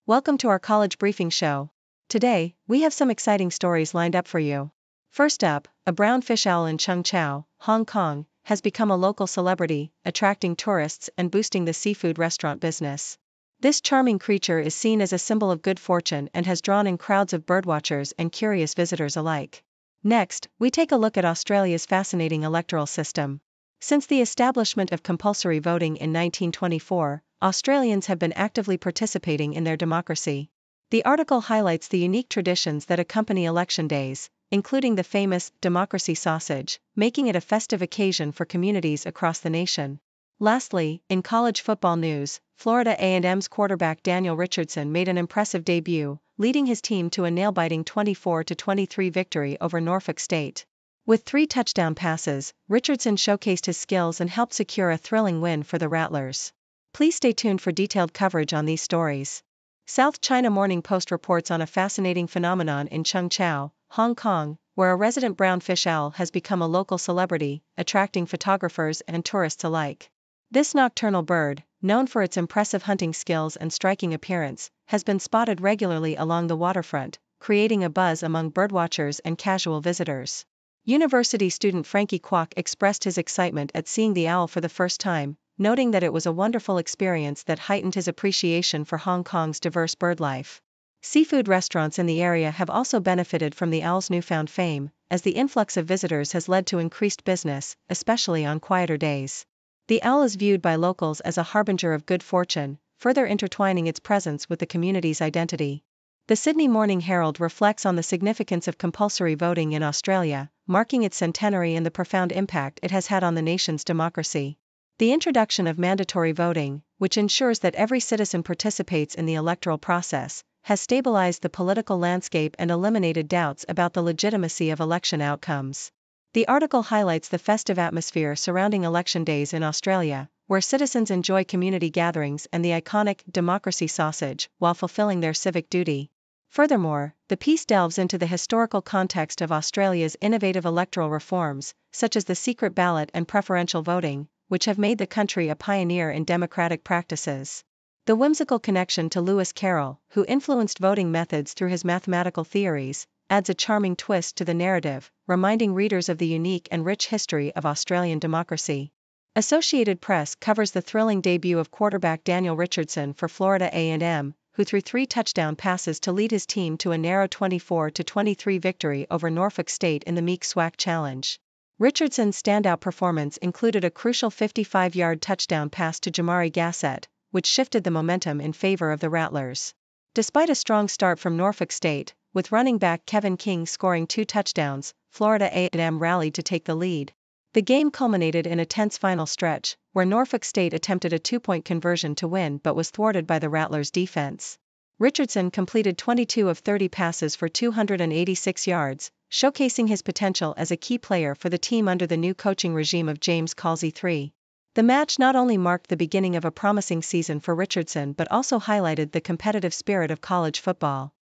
Welcome to our college briefing show. Today, we have some exciting stories lined up for you. First up, a brown fish owl in Cheung Chau, Hong Kong, has become a local celebrity, attracting tourists and boosting the seafood restaurant business. This charming creature is seen as a symbol of good fortune and has drawn in crowds of birdwatchers and curious visitors alike. Next, we take a look at Australia's fascinating electoral system. Since the establishment of compulsory voting in 1924, Australians have been actively participating in their democracy. The article highlights the unique traditions that accompany election days, including the famous democracy sausage, making it a festive occasion for communities across the nation. Lastly, in college football news, Florida A&M's quarterback Daniel Richardson made an impressive debut, leading his team to a nail-biting 24-23 victory over Norfolk State. With 3 touchdown passes, Richardson showcased his skills and helped secure a thrilling win for the Rattlers. Please stay tuned for detailed coverage on these stories. South China Morning Post reports on a fascinating phenomenon in Cheung Chau, Hong Kong, where a resident brown fish owl has become a local celebrity, attracting photographers and tourists alike. This nocturnal bird, known for its impressive hunting skills and striking appearance, has been spotted regularly along the waterfront, creating a buzz among birdwatchers and casual visitors. University student Frankie Kwok expressed his excitement at seeing the owl for the first time, noting that it was a wonderful experience that heightened his appreciation for Hong Kong's diverse birdlife. Seafood restaurants in the area have also benefited from the owl's newfound fame, as the influx of visitors has led to increased business, especially on quieter days. The owl is viewed by locals as a harbinger of good fortune, further intertwining its presence with the community's identity. The Sydney Morning Herald reflects on the significance of compulsory voting in Australia, marking its centenary and the profound impact it has had on the nation's democracy. The introduction of mandatory voting, which ensures that every citizen participates in the electoral process, has stabilized the political landscape and eliminated doubts about the legitimacy of election outcomes. The article highlights the festive atmosphere surrounding election days in Australia, where citizens enjoy community gatherings and the iconic democracy sausage while fulfilling their civic duty. Furthermore, the piece delves into the historical context of Australia's innovative electoral reforms, such as the secret ballot and preferential voting, which have made the country a pioneer in democratic practices. The whimsical connection to Lewis Carroll, who influenced voting methods through his mathematical theories, adds a charming twist to the narrative, reminding readers of the unique and rich history of Australian democracy. Associated Press covers the thrilling debut of quarterback Daniel Richardson for Florida A&M, who threw 3 touchdown passes to lead his team to a narrow 24-23 victory over Norfolk State in the Meek SWAC Challenge. Richardson's standout performance included a crucial 55-yard touchdown pass to Jamari Gassett, which shifted the momentum in favor of the Rattlers. Despite a strong start from Norfolk State, with running back Kevin King scoring 2 touchdowns, Florida A&M rallied to take the lead. The game culminated in a tense final stretch, where Norfolk State attempted a 2-point conversion to win but was thwarted by the Rattlers' defense. Richardson completed 22 of 30 passes for 286 yards, showcasing his potential as a key player for the team under the new coaching regime of James Calsey III. The match not only marked the beginning of a promising season for Richardson but also highlighted the competitive spirit of college football.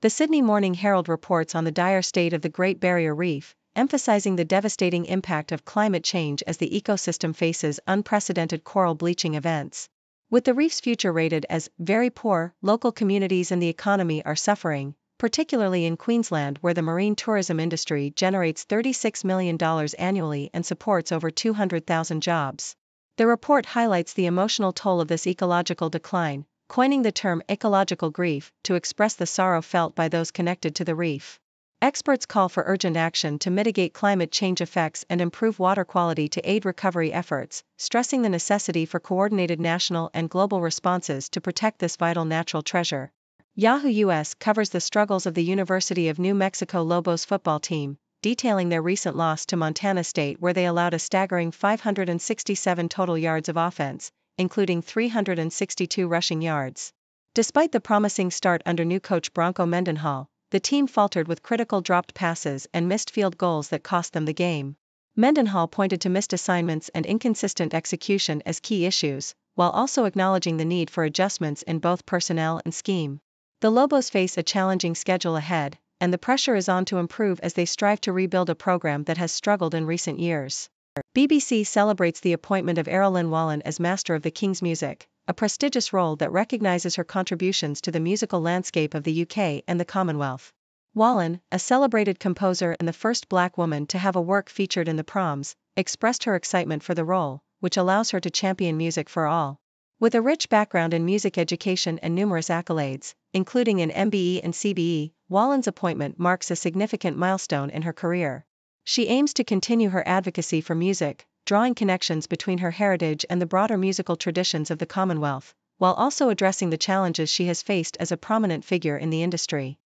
The Sydney Morning Herald reports on the dire state of the Great Barrier Reef, emphasizing the devastating impact of climate change as the ecosystem faces unprecedented coral bleaching events. With the reef's future rated as very poor, local communities and the economy are suffering, particularly in Queensland where the marine tourism industry generates $36 million annually and supports over 200,000 jobs. The report highlights the emotional toll of this ecological decline, coining the term ecological grief to express the sorrow felt by those connected to the reef. Experts call for urgent action to mitigate climate change effects and improve water quality to aid recovery efforts, stressing the necessity for coordinated national and global responses to protect this vital natural treasure. Yahoo US covers the struggles of the University of New Mexico Lobos football team, detailing their recent loss to Montana State where they allowed a staggering 567 total yards of offense, including 362 rushing yards. Despite the promising start under new coach Bronco Mendenhall, the team faltered with critical dropped passes and missed field goals that cost them the game. Mendenhall pointed to missed assignments and inconsistent execution as key issues, while also acknowledging the need for adjustments in both personnel and scheme. The Lobos face a challenging schedule ahead, and the pressure is on to improve as they strive to rebuild a program that has struggled in recent years. BBC celebrates the appointment of Erilyn Wallen as Master of the King's Music, a prestigious role that recognizes her contributions to the musical landscape of the UK and the Commonwealth. Wallen, a celebrated composer and the first black woman to have a work featured in the Proms, expressed her excitement for the role, which allows her to champion music for all. With a rich background in music education and numerous accolades, including an MBE and CBE, Wallen's appointment marks a significant milestone in her career. She aims to continue her advocacy for music, drawing connections between her heritage and the broader musical traditions of the Commonwealth, while also addressing the challenges she has faced as a prominent figure in the industry.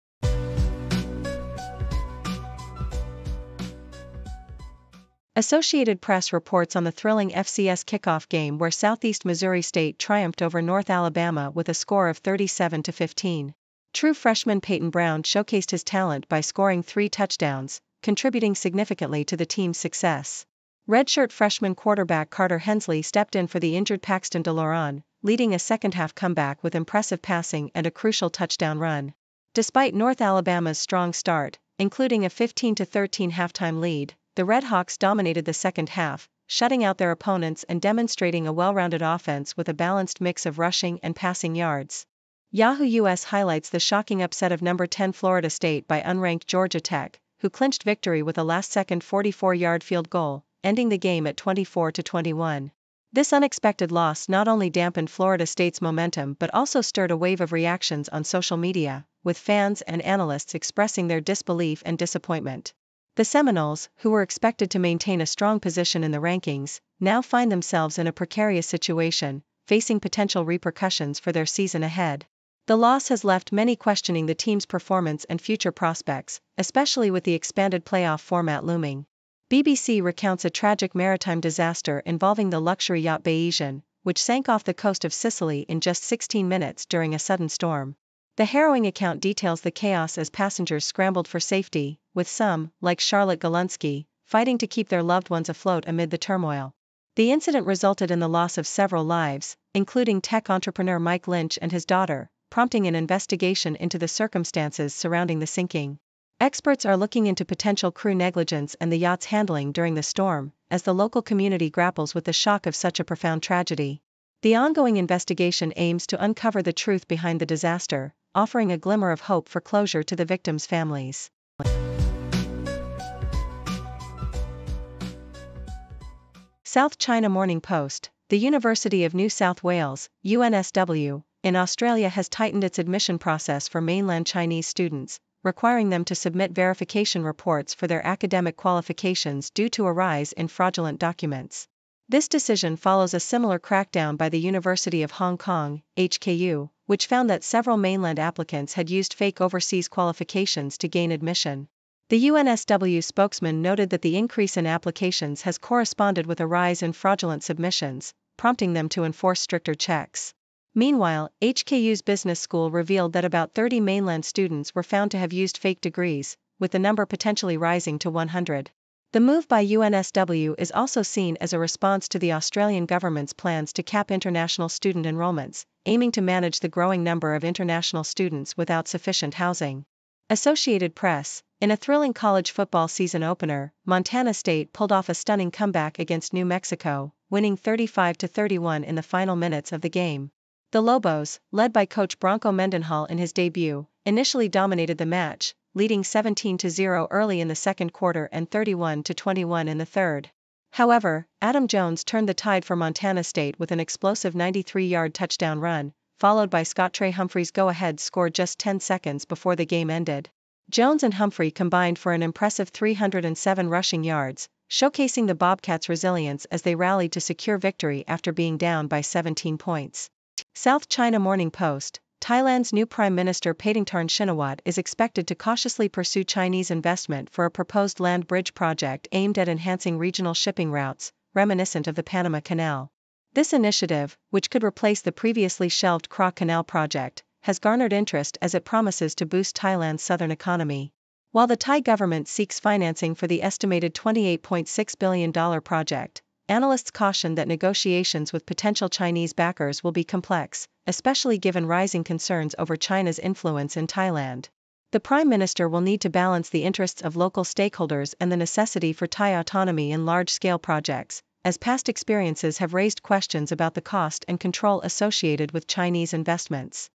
Associated Press reports on the thrilling FCS kickoff game where Southeast Missouri State triumphed over North Alabama with a score of 37-15. True freshman Peyton Brown showcased his talent by scoring 3 touchdowns, contributing significantly to the team's success. Redshirt freshman quarterback Carter Hensley stepped in for the injured Paxton DeLauron, leading a second-half comeback with impressive passing and a crucial touchdown run. Despite North Alabama's strong start, including a 15-13 halftime lead, the Redhawks dominated the second half, shutting out their opponents and demonstrating a well-rounded offense with a balanced mix of rushing and passing yards. Yahoo US highlights the shocking upset of number 10 Florida State by unranked Georgia Tech, who clinched victory with a last-second 44-yard field goal, ending the game at 24-21. This unexpected loss not only dampened Florida State's momentum but also stirred a wave of reactions on social media, with fans and analysts expressing their disbelief and disappointment. The Seminoles, who were expected to maintain a strong position in the rankings, now find themselves in a precarious situation, facing potential repercussions for their season ahead. The loss has left many questioning the team's performance and future prospects, especially with the expanded playoff format looming. BBC recounts a tragic maritime disaster involving the luxury yacht Bayesian, which sank off the coast of Sicily in just 16 minutes during a sudden storm. The harrowing account details the chaos as passengers scrambled for safety, with some, like Charlotte Galunsky, fighting to keep their loved ones afloat amid the turmoil. The incident resulted in the loss of several lives, including tech entrepreneur Mike Lynch and his daughter, prompting an investigation into the circumstances surrounding the sinking. Experts are looking into potential crew negligence and the yacht's handling during the storm, as the local community grapples with the shock of such a profound tragedy. The ongoing investigation aims to uncover the truth behind the disaster, offering a glimmer of hope for closure to the victims' families. South China Morning Post. The University of New South Wales, UNSW, in Australia has tightened its admission process for mainland Chinese students, requiring them to submit verification reports for their academic qualifications due to a rise in fraudulent documents. This decision follows a similar crackdown by the University of Hong Kong, HKU, which found that several mainland applicants had used fake overseas qualifications to gain admission. The UNSW spokesman noted that the increase in applications has corresponded with a rise in fraudulent submissions, prompting them to enforce stricter checks. Meanwhile, HKU's business school revealed that about 30 mainland students were found to have used fake degrees, with the number potentially rising to 100. The move by UNSW is also seen as a response to the Australian government's plans to cap international student enrollments, aiming to manage the growing number of international students without sufficient housing. Associated Press. In a thrilling college football season opener, Montana State pulled off a stunning comeback against New Mexico, winning 35-31 in the final minutes of the game. The Lobos, led by coach Bronco Mendenhall in his debut, initially dominated the match, leading 17-0 early in the second quarter and 31-21 in the third. However, Adam Jones turned the tide for Montana State with an explosive 93-yard touchdown run, followed by Scott Trey Humphrey's go-ahead score just 10 seconds before the game ended. Jones and Humphrey combined for an impressive 307 rushing yards, showcasing the Bobcats' resilience as they rallied to secure victory after being down by 17 points. South China Morning Post. Thailand's new Prime Minister Paetongtarn Shinawatra is expected to cautiously pursue Chinese investment for a proposed land bridge project aimed at enhancing regional shipping routes, reminiscent of the Panama Canal. This initiative, which could replace the previously shelved Kra Canal project, has garnered interest as it promises to boost Thailand's southern economy. While the Thai government seeks financing for the estimated $28.6 billion project, analysts caution that negotiations with potential Chinese backers will be complex, especially given rising concerns over China's influence in Thailand. The Prime Minister will need to balance the interests of local stakeholders and the necessity for Thai autonomy in large-scale projects, as past experiences have raised questions about the cost and control associated with Chinese investments.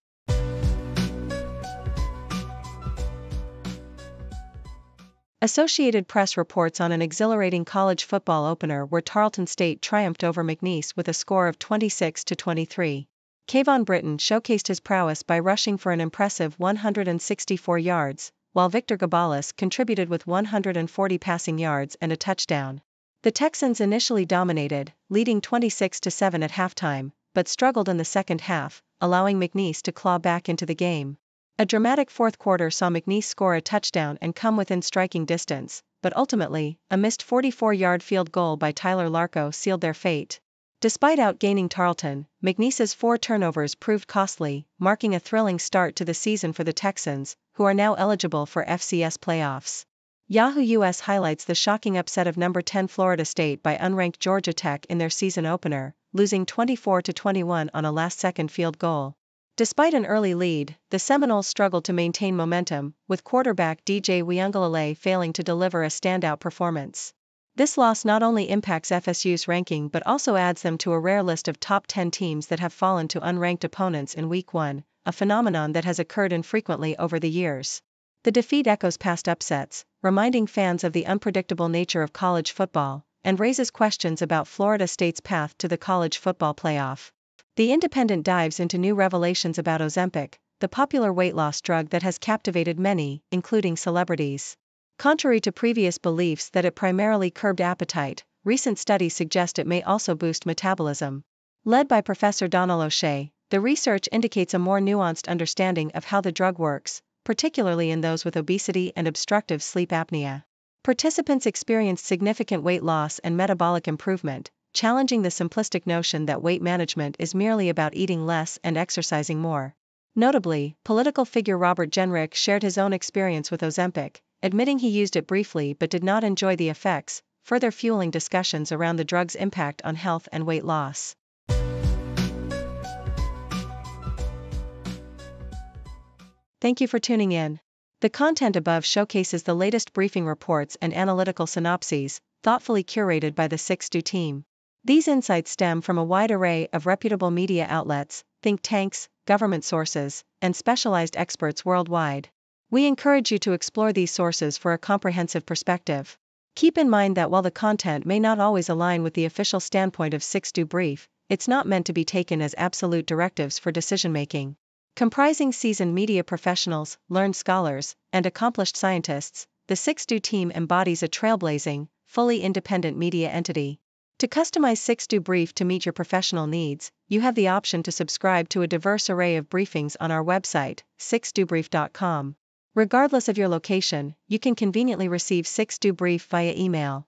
Associated Press reports on an exhilarating college football opener where Tarleton State triumphed over McNeese with a score of 26-23. Kayvon Britton showcased his prowess by rushing for an impressive 164 yards, while Victor Gabalis contributed with 140 passing yards and a touchdown. The Texans initially dominated, leading 26-7 at halftime, but struggled in the second half, allowing McNeese to claw back into the game. A dramatic fourth quarter saw McNeese score a touchdown and come within striking distance, but ultimately, a missed 44-yard field goal by Tyler Larko sealed their fate. Despite outgaining Tarleton, McNeese's 4 turnovers proved costly, marking a thrilling start to the season for the Texans, who are now eligible for FCS playoffs. Yahoo US highlights the shocking upset of number 10 Florida State by unranked Georgia Tech in their season opener, losing 24-21 on a last-second field goal. Despite an early lead, the Seminoles struggled to maintain momentum, with quarterback DJ Uiagalelei failing to deliver a standout performance. This loss not only impacts FSU's ranking but also adds them to a rare list of top 10 teams that have fallen to unranked opponents in Week 1, a phenomenon that has occurred infrequently over the years. The defeat echoes past upsets, reminding fans of the unpredictable nature of college football, and raises questions about Florida State's path to the college football playoff. The Independent dives into new revelations about Ozempic, the popular weight loss drug that has captivated many, including celebrities. Contrary to previous beliefs that it primarily curbed appetite, recent studies suggest it may also boost metabolism. Led by Professor Donald O'Shea, the research indicates a more nuanced understanding of how the drug works, particularly in those with obesity and obstructive sleep apnea. Participants experienced significant weight loss and metabolic improvement, challenging the simplistic notion that weight management is merely about eating less and exercising more. Notably, political figure Robert Jenrick shared his own experience with Ozempic, admitting he used it briefly but did not enjoy the effects, further fueling discussions around the drug's impact on health and weight loss. Thank you for tuning in. The content above showcases the latest briefing reports and analytical synopses, thoughtfully curated by the 6Do team. These insights stem from a wide array of reputable media outlets, think tanks, government sources, and specialized experts worldwide. We encourage you to explore these sources for a comprehensive perspective. Keep in mind that while the content may not always align with the official standpoint of 6Do Brief, it's not meant to be taken as absolute directives for decision-making. Comprising seasoned media professionals, learned scholars, and accomplished scientists, the 6Do team embodies a trailblazing, fully independent media entity. To customize 6Do Brief to meet your professional needs, you have the option to subscribe to a diverse array of briefings on our website, 6dobrief.com. Regardless of your location, you can conveniently receive 6Do Brief via email.